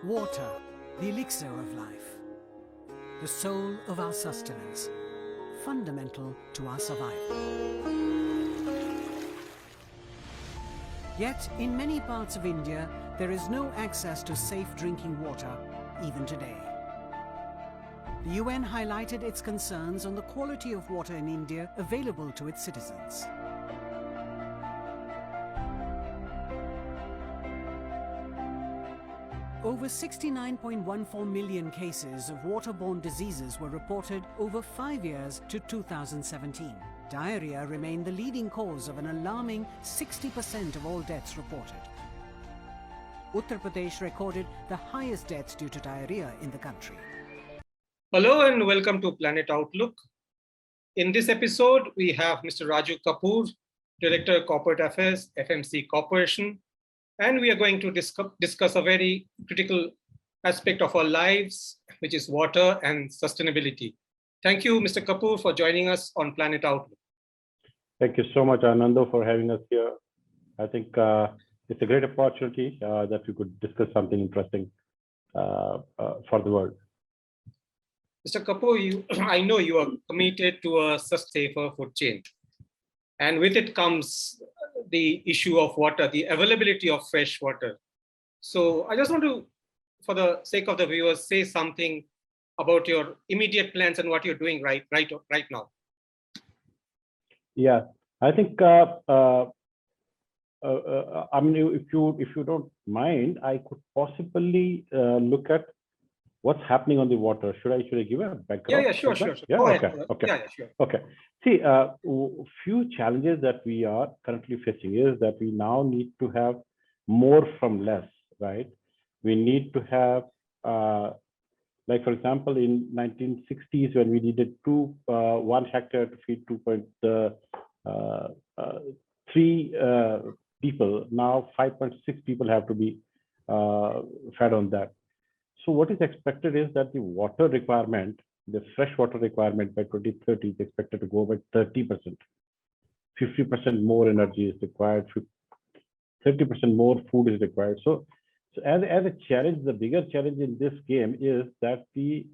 Water, the elixir of life, the soul of our sustenance, fundamental to our survival. Yet, in many parts of India, there is no access to safe drinking water, even today. The UN highlighted its concerns on the quality of water in India available to its citizens. Over 69.14 million cases of waterborne diseases were reported over 5 years to 2017. Diarrhea remained the leading cause of an alarming 60% of all deaths reported. Uttar Pradesh recorded the highest deaths due to diarrhea in the country. Hello and welcome to Planet Outlook. In this episode, we have Mr. Raju Kapoor, Director Corporate Affairs, FMC Corporation, and we are going to discuss a very critical aspect of our lives, which is water and sustainability. Thank you, Mr. Kapoor, for joining us on Planet Outlook. Thank you so much, Anando, for having us here. I think it's a great opportunity that we could discuss something interesting for the world. Mr. Kapoor, I know you are committed to a safer food chain. And with it comes the issue of water, the availability of fresh water. So I just want to, for the sake of the viewers, say something about your immediate plans and what you're doing right now. Yeah, I think I mean, if you don't mind, I could possibly look at what's happening on the water. Should I give a background? Yeah, sure. Yeah, Go okay, ahead. okay. Yeah, sure. Okay. See, few challenges that we are currently facing is that we now need to have more from less, right? We need to have, like for example, in 1960s when we needed 1 hectare to feed 2.3 people, now 5.6 people have to be fed on that. So what is expected is that the water requirement, the fresh water requirement by 2030 is expected to go by 30%. 50% more energy is required, 30% more food is required. So as a challenge, the bigger challenge in this game is that the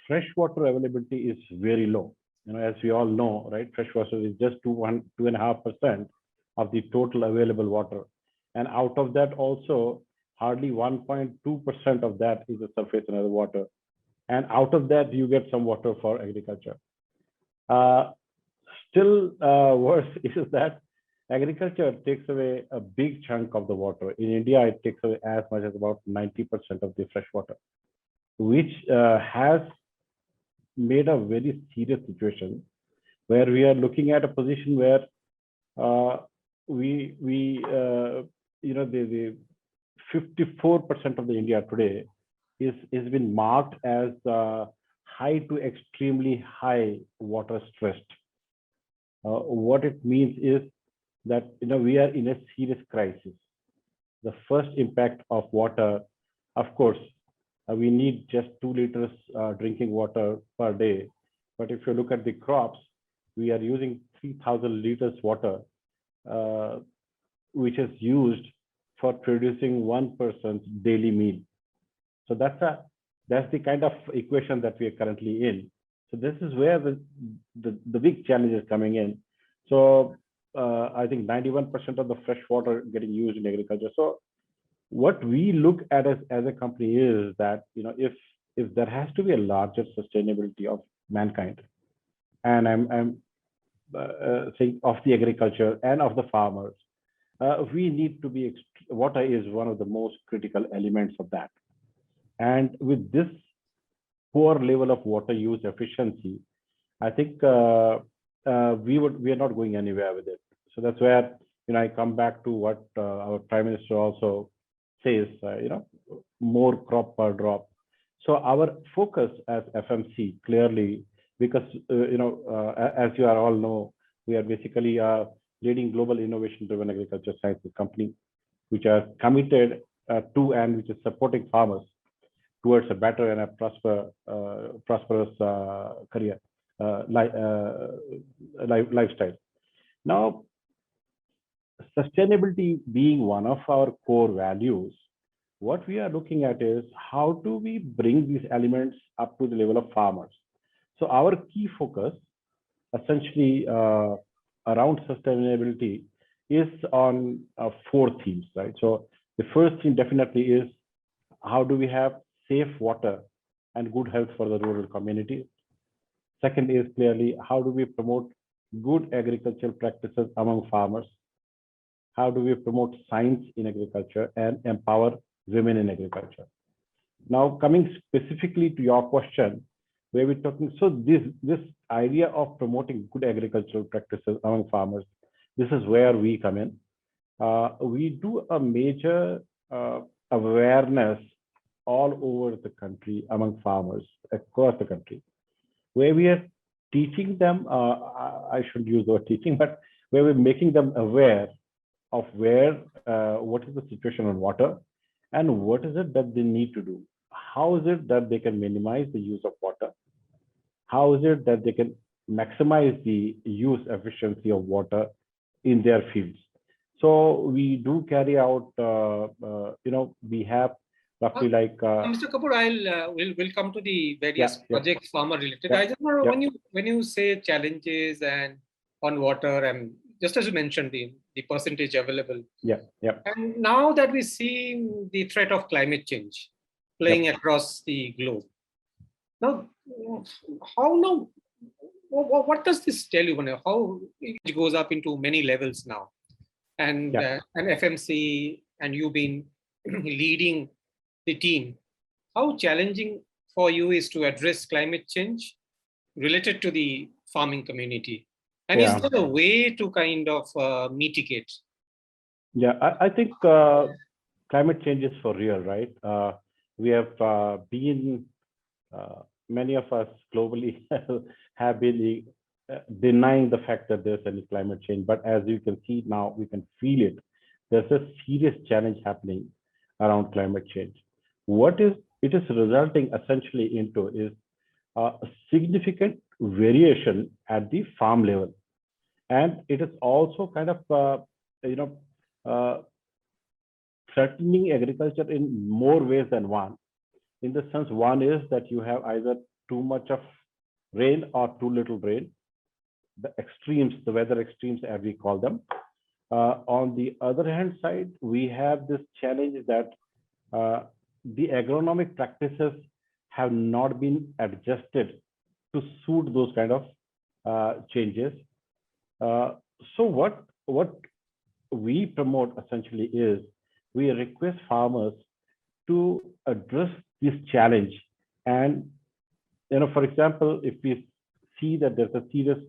fresh water availability is very low. You know, as we all know, right? Fresh water is just 2.5% of the total available water. And out of that also, hardly 1.2% of that is the surface and other water. And out of that, you get some water for agriculture. Still worse is that agriculture takes away a big chunk of the water. In India, it takes away as much as about 90% of the fresh water, which has made a very serious situation where we are looking at a position where the 54% of the India today is been marked as high to extremely high water stressed. What it means is that we are in a serious crisis. The first impact of water, of course, we need just 2 liters drinking water per day. But if you look at the crops, we are using 3,000 liters water, which is used for producing one person's daily meal. So that's the kind of equation that we are currently in. So this is where the big challenge is coming in. So I think 91% of the fresh water getting used in agriculture. So what we look at as a company is that if there has to be a larger sustainability of mankind, and I'm saying of the agriculture and of the farmers, we need to be, water is one of the most critical elements of that. And with this poor level of water use efficiency, I think we are not going anywhere with it. So that's where I come back to what our Prime Minister also says, more crop per drop. So our focus as FMC clearly, because as you all know, we are basically a leading global innovation-driven agriculture sciences company, which are committed to and which is supporting farmers towards a better and a prosperous career lifestyle. Now, sustainability being one of our core values, what we are looking at is how do we bring these elements up to the level of farmers. So our key focus essentially around sustainability is on four themes, right? So the first theme definitely is how do we have safe water and good health for the rural community. Second is clearly how do we promote good agricultural practices among farmers? How do we promote science in agriculture and empower women in agriculture? Now, coming specifically to your question, where we're talking, so this idea of promoting good agricultural practices among farmers, this is where we come in. We do a major awareness all over the country among farmers across the country, where we are teaching them, I shouldn't use the word teaching, but where we're making them aware of what is the situation on water and what is it that they need to do. How is it that they can minimize the use of water? How is it that they can maximize the use efficiency of water in their fields? So we do carry out, we have roughly Mr. Kapoor, we'll come to the various projects farmer related. I just want to, when you say challenges and on water, and just as you mentioned the percentage available. And now that we see the threat of climate change playing across the globe. Now, what does this tell you? How it goes up into many levels now, and FMC and you been leading the team. How challenging for you is to address climate change related to the farming community, and is there a way to kind of mitigate? I think climate change is for real, right? We have been. Many of us globally have been denying the fact that there's any climate change. But as you can see now, we can feel it. There's a serious challenge happening around climate change. What it is resulting essentially into is a significant variation at the farm level. And it is also kind of, threatening agriculture in more ways than one. In the sense, one is that you have either too much of rain or too little rain, the extremes, the weather extremes as we call them. On the other hand side, we have this challenge that the agronomic practices have not been adjusted to suit those kind of changes. So what we promote essentially is we request farmers to address this challenge. And, for example, if we see that there's a serious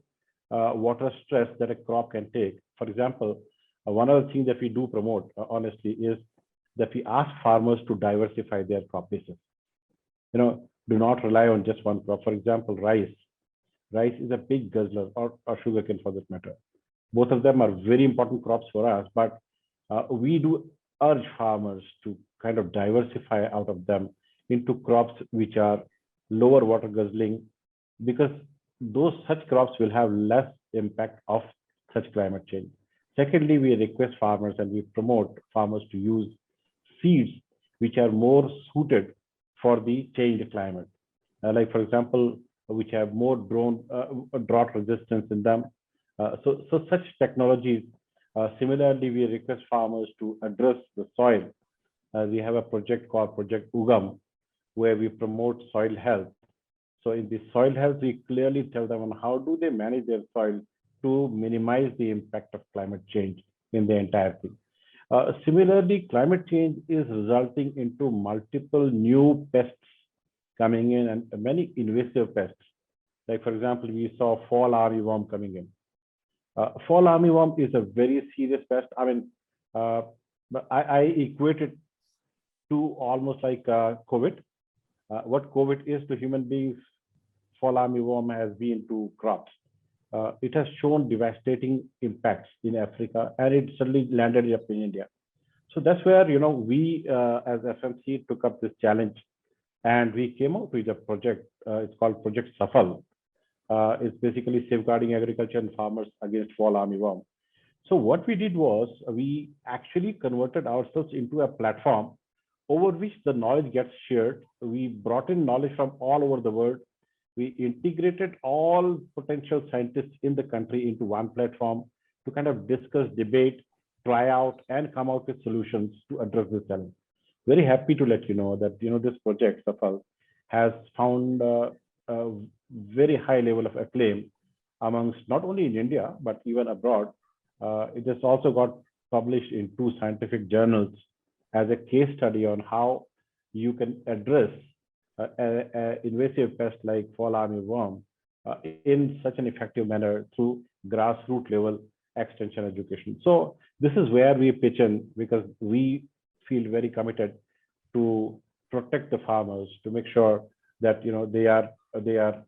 water stress that a crop can take, for example, one of the things that we do promote, honestly, is that we ask farmers to diversify their crop bases. Do not rely on just one crop. For example, rice. Rice is a big guzzler, or sugarcane for that matter. Both of them are very important crops for us, but we do urge farmers to kind of diversify out of them into crops which are lower water guzzling, because such crops will have less impact of such climate change. Secondly, we request farmers and we promote farmers to use seeds which are more suited for the changed climate. Like, for example, which have more drought resistance in them. So such technologies. Similarly, we request farmers to address the soil. We have a project called Project Ugam, where we promote soil health. So in the soil health, we clearly tell them on how do they manage their soil to minimize the impact of climate change in the entire thing. Similarly, climate change is resulting into multiple new pests coming in and many invasive pests. Like, for example, we saw fall armyworm coming in. Fall armyworm is a very serious pest. I mean, I equate it to almost like COVID. What COVID is to human beings, fall armyworm has been to crops. It has shown devastating impacts in Africa, and it suddenly landed up in India. So that's where we as FMC took up this challenge, and we came out with a project. It's called Project Safal. It's basically safeguarding agriculture and farmers against fall armyworm. So what we did was we actually converted ourselves into a platform over which the knowledge gets shared. We brought in knowledge from all over the world. We integrated all potential scientists in the country into one platform to kind of discuss, debate, try out, and come out with solutions to address this challenge. Very happy to let you know that this project, Safal, has found a very high level of acclaim amongst not only in India but even abroad. It has also got published in 2 scientific journals as a case study on how you can address an invasive pest like fall armyworm in such an effective manner through grassroots level extension education. So this is where we pitch in, because we feel very committed to protect the farmers, to make sure that they are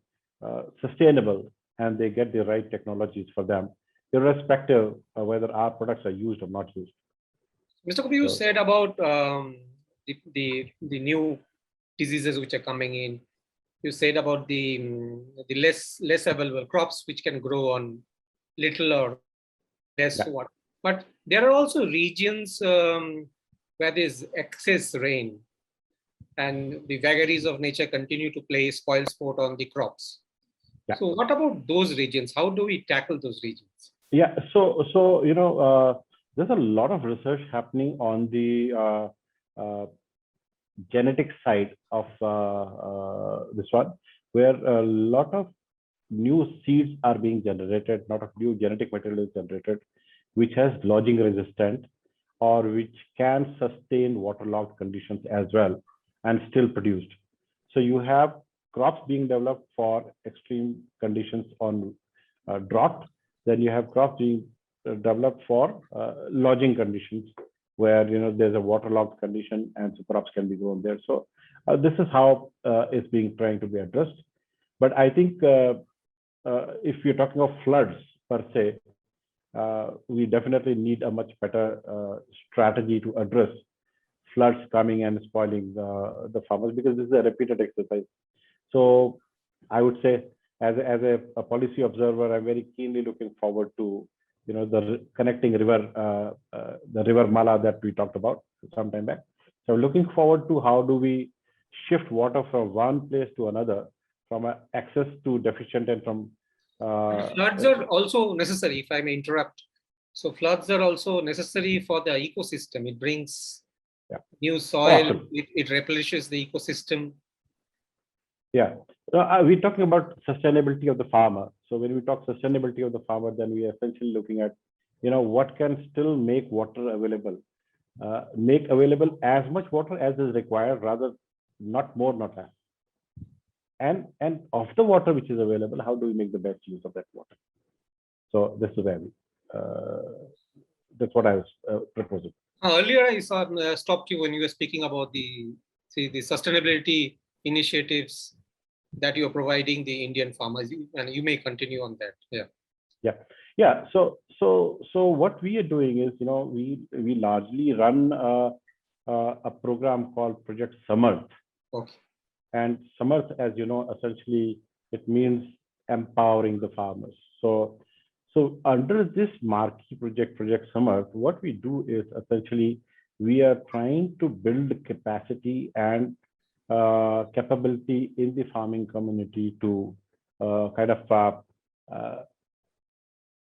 sustainable and they get the right technologies for them, irrespective of whether our products are used or not used. Mr. Kapoor, you said about the new diseases which are coming in. You said about the less available crops which can grow on little or less water. But there are also regions where there's excess rain, and the vagaries of nature continue to play spoil sport on the crops. Yeah. So what about those regions? How do we tackle those regions? Yeah, so there's a lot of research happening on the genetic side of this one, where a lot of new seeds are being generated, a lot of new genetic material is generated, which has lodging resistant or which can sustain waterlogged conditions as well and still produced. So you have crops being developed for extreme conditions on drought. Then you have crops being developed for lodging conditions where there's a waterlogged condition and so crops can be grown there. So this is how it's being trying to be addressed. But I think if you're talking of floods per se, we definitely need a much better strategy to address floods coming and spoiling the farmers, because this is a repeated exercise. So I would say, as a policy observer, I'm very keenly looking forward to the connecting river, the river Mala that we talked about some time back. So looking forward to how do we shift water from one place to another, from access to deficient and from floods are also necessary, if I may interrupt. So floods are also necessary for the ecosystem. It brings new soil, it replenishes the ecosystem. Yeah, we're talking about sustainability of the farmer. So when we talk sustainability of the farmer, then we are essentially looking at, what can still make water available, make available as much water as is required, rather not more, not less. And of the water which is available, how do we make the best use of that water? So this is where that's what I was proposing. Earlier, I stopped you when you were speaking about the sustainability initiatives that you are providing the Indian farmers, and you may continue on that. Yeah. So what we are doing is, we largely run a program called Project Samarth. Okay. And Samarth, as you know, essentially it means empowering the farmers. So under this marquee project, Project Samarth, what we do is essentially we are trying to build capacity and capability in the farming community to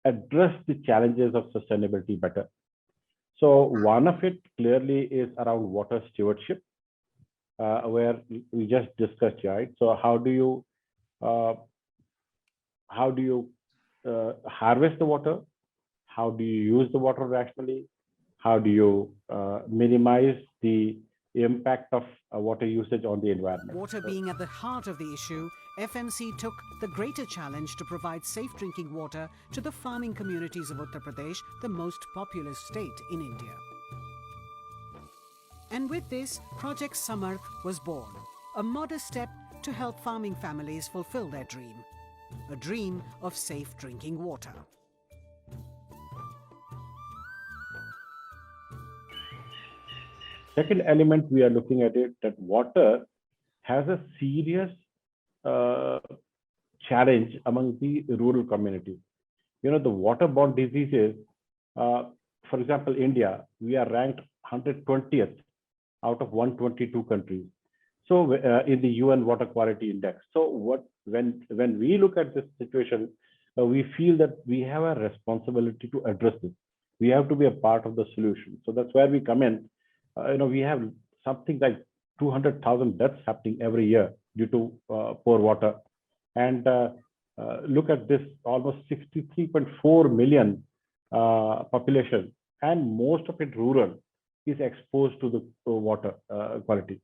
address the challenges of sustainability better. So one of it clearly is around water stewardship, where we just discussed, right? So how do you harvest the water? How do you use the water rationally? How do you minimize the impact of water usage on the environment? Water being at the heart of the issue, FMC took the greater challenge to provide safe drinking water to the farming communities of Uttar Pradesh, the most populous state in India. And with this, Project Samarth was born, a modest step to help farming families fulfill their dream, a dream of safe drinking water. Second element, we are looking at it that water has a serious challenge among the rural community. The waterborne diseases, for example, India, we are ranked 120th out of 122 countries. So in the UN Water Quality Index. So when we look at this situation, we feel that we have a responsibility to address this. We have to be a part of the solution. So that's where we come in. We have something like 200,000 deaths happening every year due to poor water. And look at this, almost 63.4 million population, and most of it rural, is exposed to the water quality.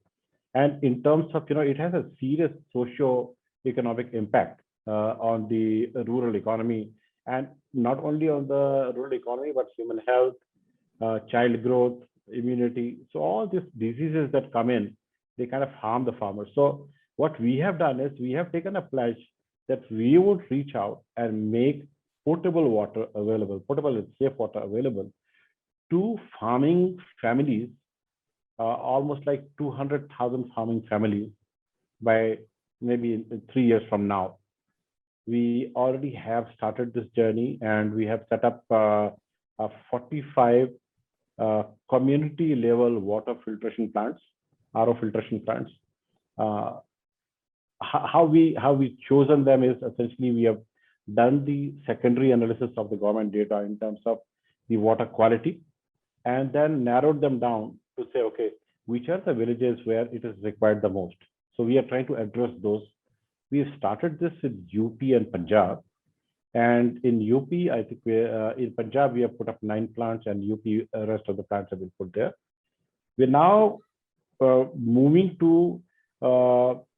And in terms of, it has a serious socio-economic impact on the rural economy, and not only on the rural economy, but human health, child growth, immunity. So all these diseases that come in, they kind of harm the farmers. So what we have done is we have taken a pledge that we would reach out and make potable water available, potable and safe water available to farming families, almost like 200,000 farming families by maybe in 3 years from now. We already have started this journey, and we have set up 45 community level water filtration plants, RO filtration plants. How we chosen them is essentially we have done the secondary analysis of the government data in terms of the water quality, and then narrowed them down to say, okay, which are the villages where it is required the most. So we are trying to address those. We have started this in UP and Punjab. And in UP, I think in Punjab, we have put up 9 plants, and UP, rest of the plants have been put there. We're now moving to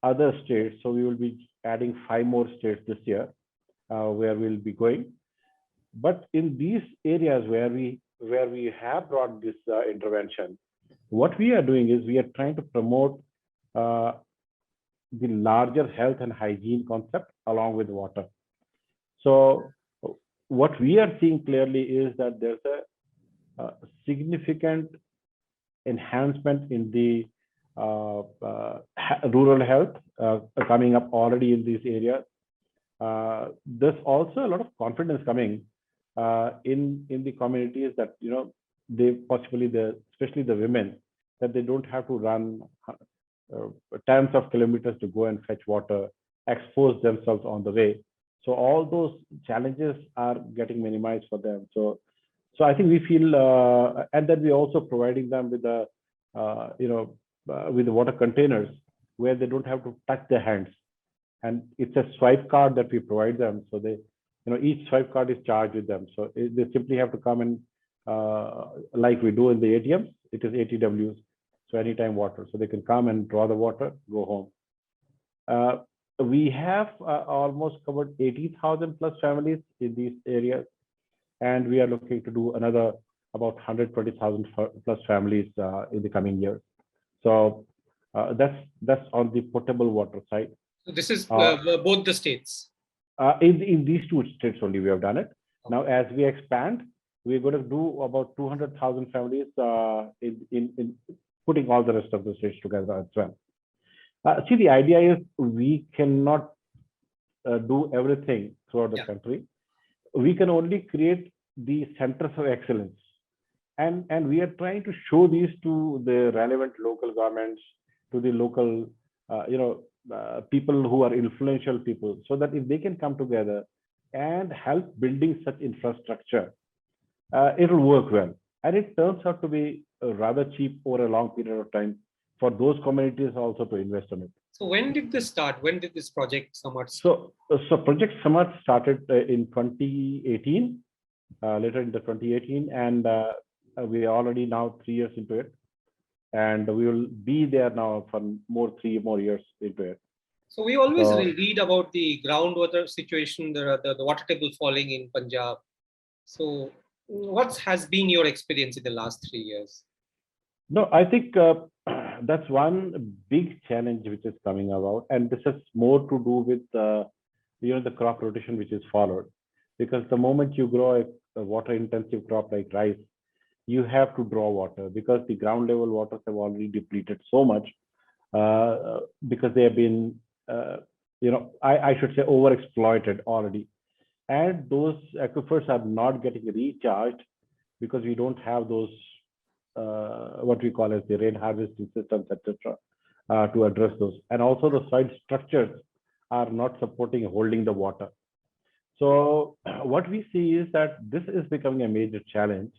other states. So we will be adding 5 more states this year where we'll be going. But in these areas where we have brought this intervention, what we are doing is we are trying to promote the larger health and hygiene concept along with water. So what we are seeing clearly is that there's a significant enhancement in the rural health coming up already in these areas. There's also a lot of confidence coming in the communities that they possibly especially the women, that they don't have to run tens of kilometers to go and fetch water, expose themselves on the way. So all those challenges are getting minimized for them. So I think we feel, and then we're also providing them with the with the water containers where they don't have to touch their hands. And it's a swipe card that we provide them. So they, each swipe card is charged with them. So they simply have to come and like we do in the ATMs, it is ATWs. So anytime water. So they can come and draw the water, go home. We have almost covered 80,000 plus families in these areas. And we are looking to do another about 120,000 plus families in the coming years. So that's on the potable water side. So this is both the states? In these 2 states only we have done it. Okay. Now, as we expand, we're going to do about 200,000 families in putting all the rest of the states together as well. See, the idea is we cannot do everything throughout the country. We can only create the centers of excellence. And we are trying to show these to the relevant local governments, to the local, people who are influential people, so that if they can come together and help building such infrastructure, it will work well. And it turns out to be rather cheap over a long period of time for those communities also to invest in it. So when did this start? When did this Project Samarth start? So Project Samarth started in 2018, later in the 2018, and we are already now 3 years into it. And we will be there now for 3 more years into it. So we always read about the groundwater situation, the water table falling in Punjab. So what has been your experience in the last 3 years? No, I think that's one big challenge which is coming about, and this has more to do with the crop rotation which is followed. Because the moment you grow a water-intensive crop like rice, you have to draw water because the ground level waters have already depleted so much because they have been, I should say, overexploited already. And those aquifers are not getting recharged because we don't have those what we call as the rain harvesting systems, etc., to address those. And also the soil structures are not supporting holding the water. So what we see is that this is becoming a major challenge,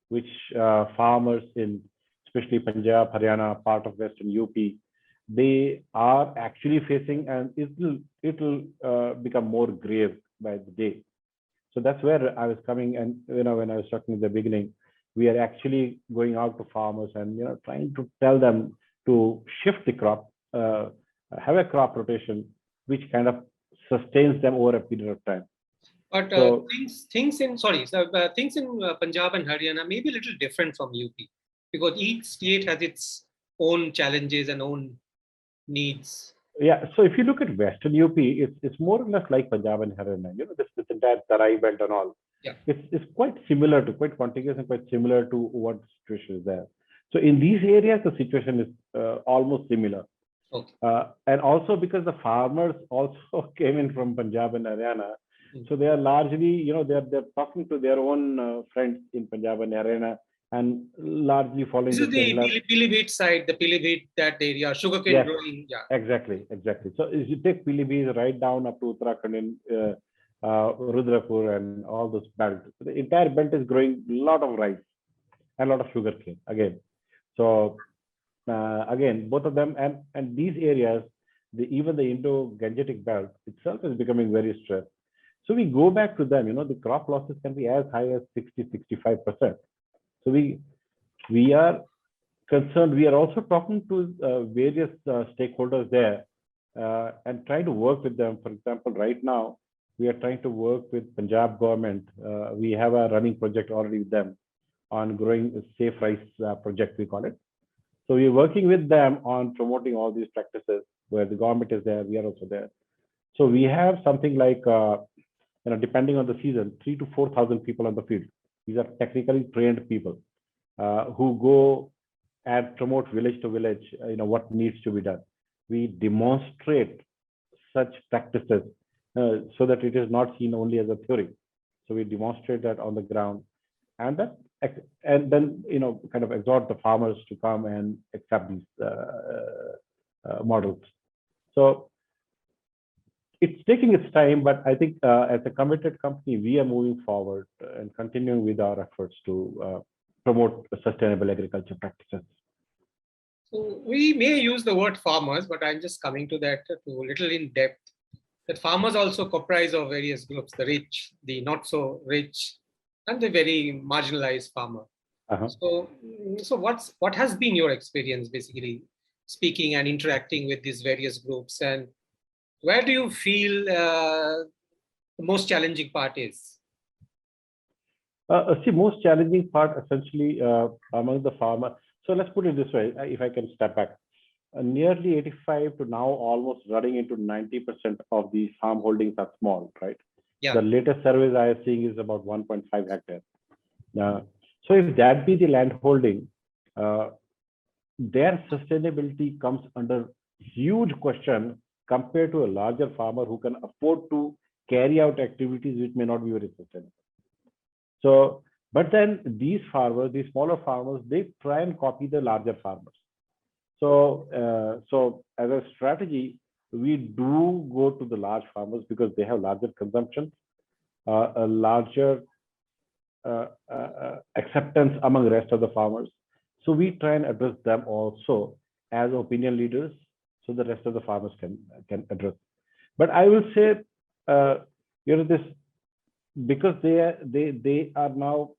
which farmers in especially Punjab, Haryana, part of Western UP, they are actually facing, and it'll become more grave by the day. So that's where I was coming, and when I was talking in the beginning, we are actually going out to farmers and trying to tell them to shift the crop, have a crop rotation, which kind of sustains them over a period of time. But things in Punjab and Haryana may be a little different from UP, because each state has its own challenges and own needs. Yeah, so if you look at Western UP, it's more or less like Punjab and Haryana. This entire Tarai belt and all. Yeah. It's quite similar to, quite contiguous and quite similar to what the situation is there. So in these areas, the situation is almost similar. Okay. And also because the farmers also came in from Punjab and Haryana, so they are largely, they're talking to their own friends in Punjab and Haryana, and largely following This is the Pilibhit side, the Pilibhit, that area, sugarcane growing. Yeah. Exactly. So if you take Pilibhit right down up to Uttarakhand and Rudrapur and all those belts, the entire belt is growing a lot of rice and a lot of sugarcane again. So again, both of them, and these areas, even the Indo-Gangetic belt itself is becoming very stressed. So we go back to them, the crop losses can be as high as 60-65%. So we are concerned. We are also talking to various stakeholders there and trying to work with them. For example, right now, we are trying to work with Punjab government. We have a running project already with them on growing a safe rice project, we call it. So we're working with them on promoting all these practices where the government is there, we are also there. So we have something like, depending on the season, 3,000 to 4,000 people on the field. These are technically trained people who go and promote village to village, what needs to be done. We demonstrate such practices so that it is not seen only as a theory. So we demonstrate that on the ground, and then kind of exhort the farmers to come and accept these models. So it's taking its time, but I think as a committed company, we are moving forward and continuing with our efforts to promote sustainable agriculture practices. So we may use the word farmers, but I'm just coming to that to a little in depth. That farmers also comprise of various groups: the rich, the not so rich, and the very marginalized farmer. So what has been your experience, basically speaking and interacting with these various groups, and where do you feel the most challenging part is? Most challenging part essentially among the farmers. So let's put it this way, if I can step back. Nearly 85 to now almost running into 90% of the farm holdings are small, right? Yeah. The latest surveys I am seeing is about 1.5 hectares. So if that be the land holding, their sustainability comes under huge question compared to a larger farmer who can afford to carry out activities which may not be very sustainable. So, but then these farmers, these smaller farmers, they try and copy the larger farmers. So, as a strategy, we do go to the large farmers because they have larger consumption, a larger acceptance among the rest of the farmers. So we try and address them also as opinion leaders, so the rest of the farmers can address. But I will say, this, because they are now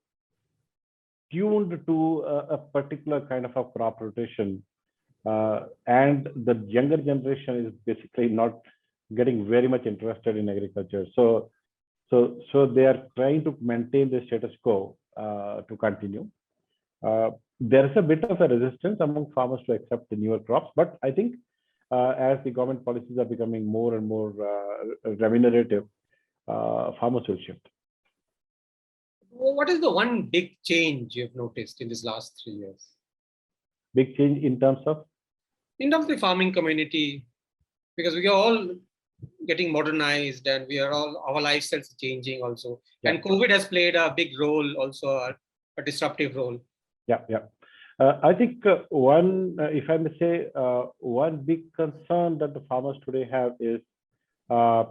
tuned to a particular kind of a crop rotation, and the younger generation is basically not getting very much interested in agriculture. So they are trying to maintain the status quo to continue. There is a bit of a resistance among farmers to accept the newer crops, but I think as the government policies are becoming more and more remunerative, farmers will shift. What is the one big change you've noticed in this last 3 years? Big change in terms of? In terms of the farming community, because we are all getting modernized and we are all, our lifestyles are changing also. Yeah. And COVID has played a big role also, a disruptive role. Yeah. I think one, if I may say, one big concern that the farmers today have is uh,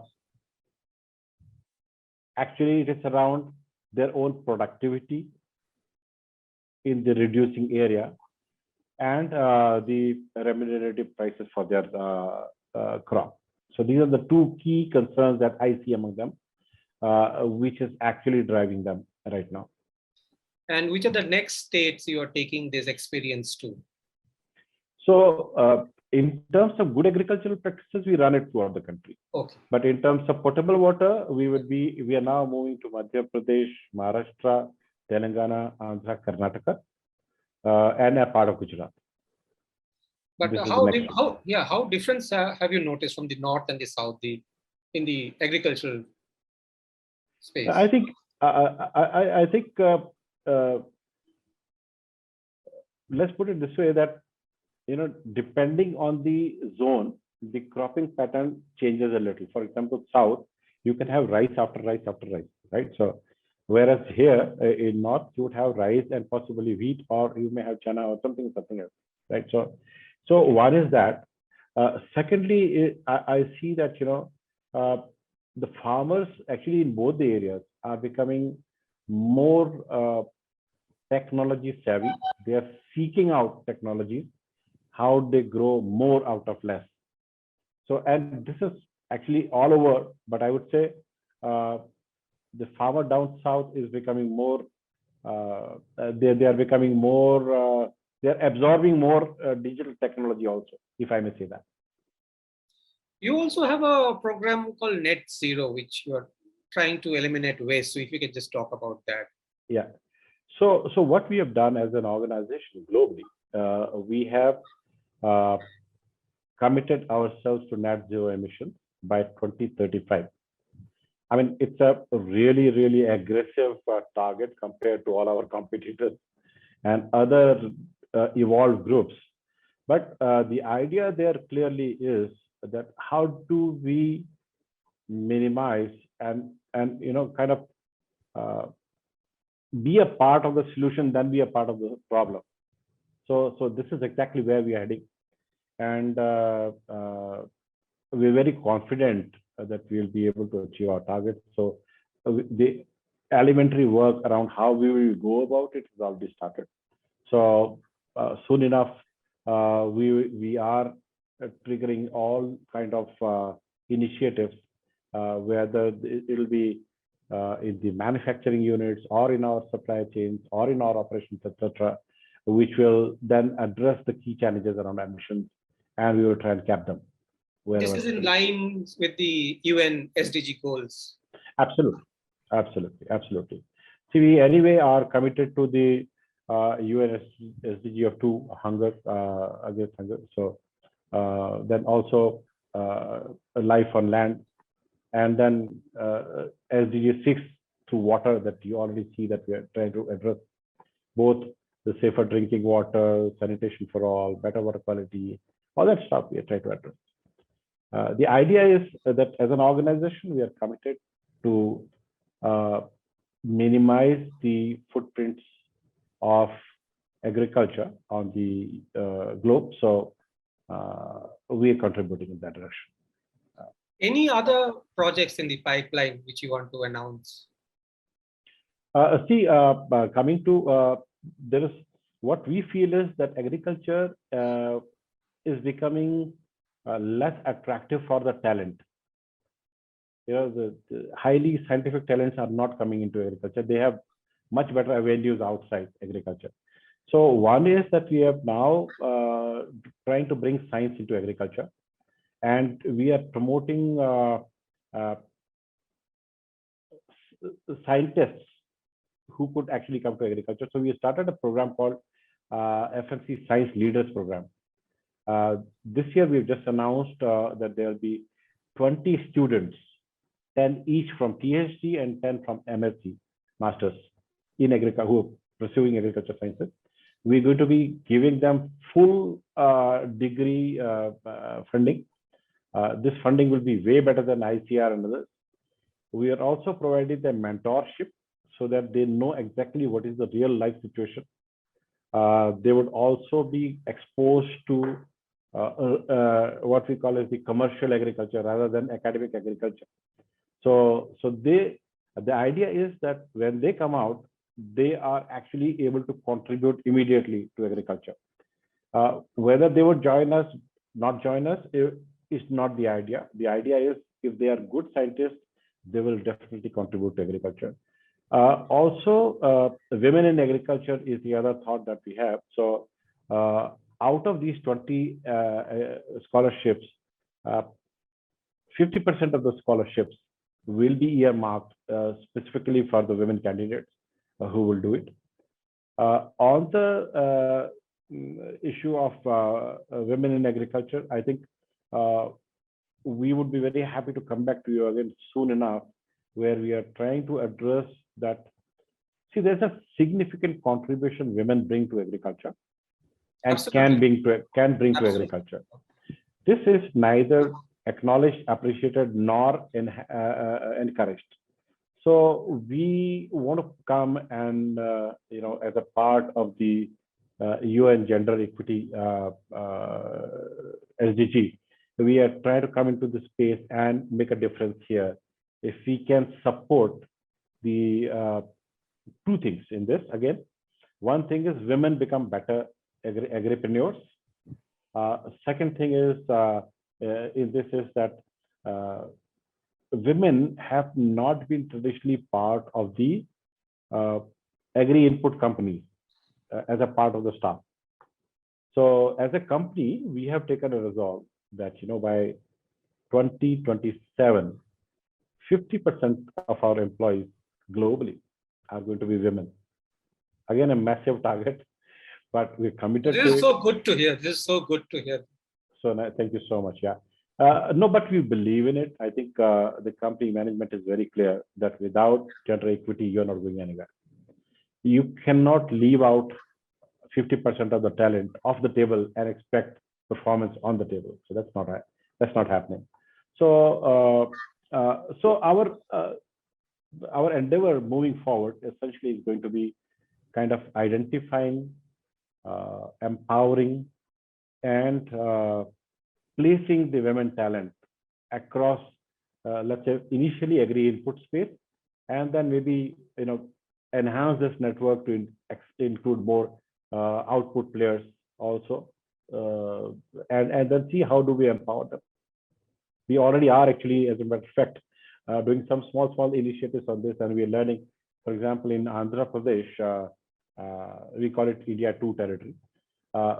actually it is around their own productivity in the reducing area and the remunerative prices for their crop. So these are the two key concerns that I see among them, which is actually driving them right now. And which are the next states you are taking this experience to? So in terms of good agricultural practices, we run it throughout the country. Okay. But in terms of potable water, we are now moving to Madhya Pradesh, Maharashtra, Telangana, Andhra, Karnataka, and a part of Gujarat. But how difference have you noticed from the north and the south in the agricultural space? I think let's put it this way, that depending on the zone, the cropping pattern changes a little. For example, south, you can have rice after rice after rice, right? So whereas here in north, you would have rice and possibly wheat, or you may have chana or something else, right? So one is that. Secondly, I see that the farmers actually in both the areas are becoming more technology savvy. They are seeking out technologies, how they grow more out of less. So, and this is actually all over, but I would say the farmer down south is becoming more, they are becoming more, they're absorbing more digital technology also, if I may say that. You also have a program called Net Zero, which you're trying to eliminate waste. So if you could just talk about that. Yeah. So what we have done as an organization globally, we have committed ourselves to net zero emissions by 2035. I mean, it's a really, really aggressive target compared to all our competitors and other evolved groups. But the idea there clearly is that how do we minimize and kind of be a part of the solution than be a part of the problem. So this is exactly where we are heading, and we're very confident that we'll be able to achieve our targets. So the elementary work around how we will go about it has already started. So soon enough, we are triggering all kind of initiatives, whether it will be in the manufacturing units or in our supply chains or in our operations, etc., which will then address the key challenges around emissions, and we will try and cap them. This is in line with the UN SDG goals. Absolutely. See, we anyway are committed to the UN SDG of 2, hunger, against hunger. So then also life on land, and then SDG 6 through water, that you already see that we are trying to address both the safer drinking water, sanitation for all, better water quality, all that stuff we are trying to address. The idea is that as an organization, we are committed to minimize the footprints of agriculture on the globe. So we are contributing in that direction. Any other projects in the pipeline which you want to announce? Coming to there is what we feel is that agriculture is becoming less attractive for the talent. The highly scientific talents are not coming into agriculture. They have much better avenues outside agriculture. So one is that we are now trying to bring science into agriculture, and we are promoting scientists who could actually come to agriculture. So we started a program called FMC Science Leaders Program. This year, we've just announced that there will be 20 students, 10 each from PhD and 10 from MSc, Masters in Agriculture, who are pursuing agriculture sciences. We're going to be giving them full degree funding. This funding will be way better than ICR and others. We are also providing them mentorship so that they know exactly what is the real life situation They would also be exposed to what we call as the commercial agriculture rather than academic agriculture. So the idea is that when they come out, they are actually able to contribute immediately to agriculture. Whether they would join us, not join us, is not the idea. The idea is if they are good scientists, they will definitely contribute to agriculture. Also, women in agriculture is the other thought that we have. So out of these 20 scholarships, 50% of the scholarships will be earmarked specifically for the women candidates who will do it. On the issue of women in agriculture, I think we would be very happy to come back to you again soon enough, where we are trying to address that. See, there's a significant contribution women bring to agriculture and can bring to agriculture. This is neither acknowledged, appreciated, nor encouraged. So we want to come and, as a part of the UN Gender Equity SDG, we are trying to come into the space and make a difference here. If we can support the two things in this, again, one thing is women become better agripreneurs. Second thing is in this is that women have not been traditionally part of the agri-input companies as a part of the staff. So as a company, we have taken a resolve that by 2027, 50% of our employees globally are going to be women. Again, a massive target, but we're committed to it. This is so good to hear. This is so good to hear. So thank you so much. Yeah. No, but we believe in it. I think the company management is very clear that without gender equity, you're not going anywhere. You cannot leave out 50% of the talent off the table and expect performance on the table. So that's not happening. So our endeavor moving forward essentially is going to be kind of identifying, empowering, and placing the women talent across, let's say, initially agri-input space, and then maybe enhance this network to include more output players also, and then see how do we empower them. We already are actually, as a matter of fact, doing some small initiatives on this, and we are learning. For example, in Andhra Pradesh, we call it India 2 territory.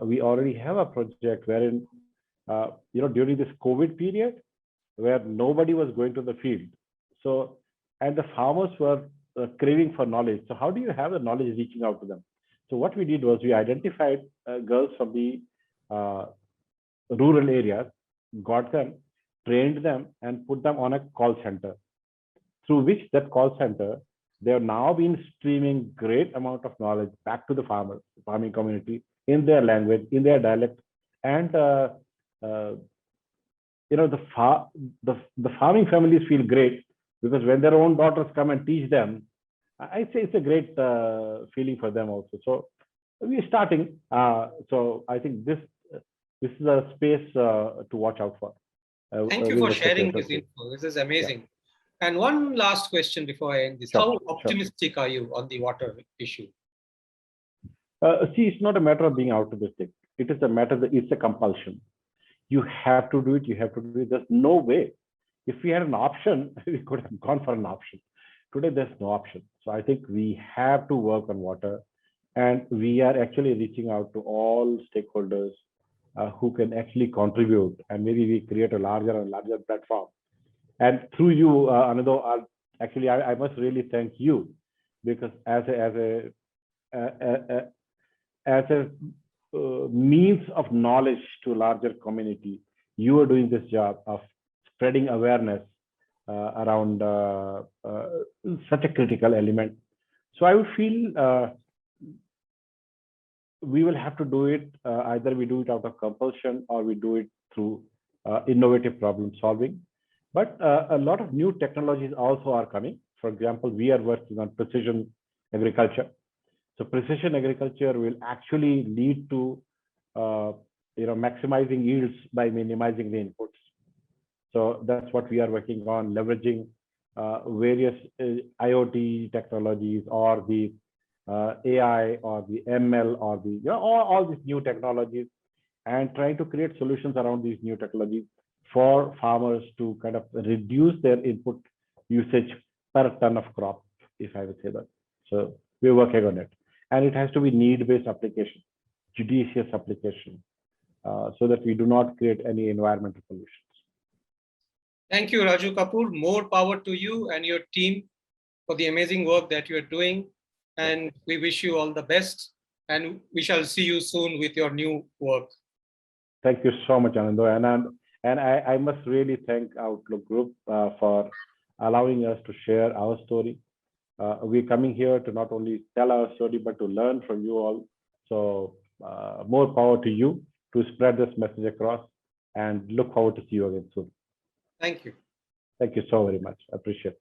We already have a project wherein, during this COVID period, where nobody was going to the field, so and the farmers were craving for knowledge. So how do you have the knowledge reaching out to them? So what we did was we identified girls from the rural areas, got them, trained them, and put them on a call center, through which that call center, they have now been streaming great amount of knowledge back to the farmers, farming community, in their language, in their dialect, and the farming families feel great because when their own daughters come and teach them, I say it's a great feeling for them also. So we're starting. So I think this is a space to watch out for. Thank you for sharing this info. This is amazing. Yeah. And one last question before I end this. How optimistic are you on the water issue? See, it's not a matter of being optimistic. It is a matter that it's a compulsion. You have to do it. You have to do it. There's no way. If we had an option, we could have gone for an option. Today, there's no option. So I think we have to work on water, and we are actually reaching out to all stakeholders who can actually contribute, and maybe we create a larger and larger platform. And through you, Anando, I must really thank you, because as a means of knowledge to a larger community, you are doing this job of spreading awareness around such a critical element. So I would feel we will have to do it, either we do it out of compulsion or we do it through innovative problem solving. But a lot of new technologies also are coming. For example, we are working on precision agriculture. So precision agriculture will actually lead to maximizing yields by minimizing the inputs. So that's what we are working on, leveraging various IoT technologies or the AI or the ML or the all these new technologies, and trying to create solutions around these new technologies for farmers to kind of reduce their input usage per ton of crop, if I would say that. So we're working on it, and it has to be need-based application, judicious application, so that we do not create any environmental pollutions. Thank you, Raju Kapoor. More power to you and your team for the amazing work that you are doing. And we wish you all the best. And we shall see you soon with your new work. Thank you so much, Anando. And I must really thank Outlook Group for allowing us to share our story. We're coming here to not only tell our story, but to learn from you all. So more power to you to spread this message across, and look forward to see you again soon. Thank you. Thank you so very much. I appreciate it.